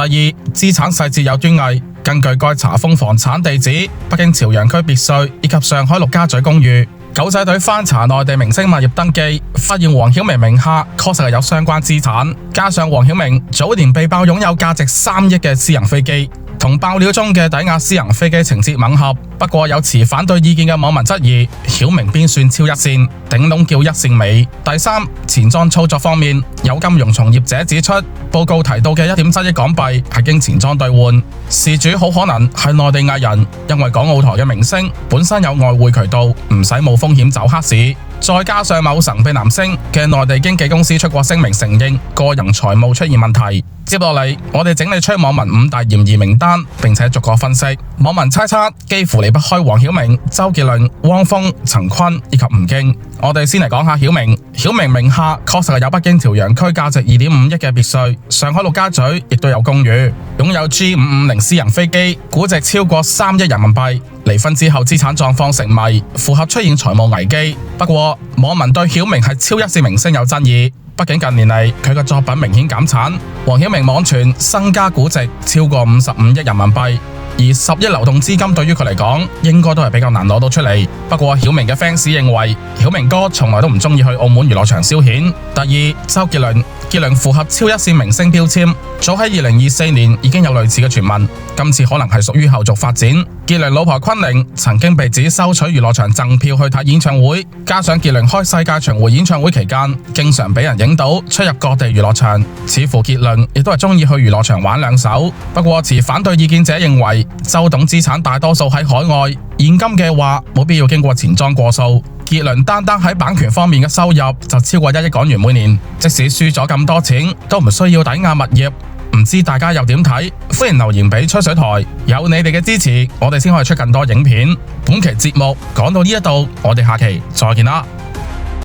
二，資產細節有端倪。根據該查封房產地址，北京朝陽區別墅以及上海陸家嘴公寓。狗仔隊翻查內地明星物業登記，發現黃曉明名下確實係有相關資產，加上黃曉明早年被爆擁有價值3億嘅私人飛機，同爆料中嘅抵押私人飛機情節吻合。不過有持反對意見嘅網民質疑，曉明邊算超一線，頂籠叫一線尾。第三，錢莊操作方面，有金融從業者指出，報告提到嘅1.7億港幣係經錢莊兌換，事主好可能係內地藝人，因為港澳台嘅明星本身有外匯渠道，唔使冒風險走黑市。再加上某神秘男星嘅內地經紀公司出過聲明承認個人財務出現問題。接落嚟，我哋整理出網民5大嫌疑名單，並且逐個分析。網民猜測幾乎離不開黃曉明、周杰倫、汪峰、陳坤以及吳京。我哋先嚟講下曉明。曉明名下確實係有北京朝陽區價值2.5億嘅別墅，上海陸家嘴亦都有公寓，擁有 G550私人飛機，估值超過3億人民幣。離婚之後資產狀況成謎，符合出現財務危機。不過網民對曉明係超一線明星有爭議，畢竟近年嚟佢嘅作品明顯減產。黃曉明網傳身家估值超過55億人民幣，而10億流動資金對於佢嚟講應該都係比較難攞到出嚟。不過曉明嘅 fans 認為曉明哥從來都唔中意去澳門娛樂場消遣。第二，周杰倫。杰倫符合超一線明星標籤，早喺2024年已經有類似嘅傳聞，今次可能係屬於後續發展。杰倫老婆昆凌曾經被指收取娛樂場贈票去睇演唱會，加上杰倫開世界巡迴演唱會期間，經常俾人影到出入各地娛樂場，似乎杰倫亦都係中意去娛樂場玩兩手。不過持反對意見者認為，周董資產大多數喺海外，現金嘅話冇必要經過錢莊過數。杰倫單喺版權方面嘅收入就超過1億港元每年，即使輸咗咁多錢，都唔需要抵押物業。唔知大家又點睇？歡迎留言俾吹水台，有你哋嘅支持，我哋先可以出更多影片。本期節目講到呢一度，我哋下期再見啦。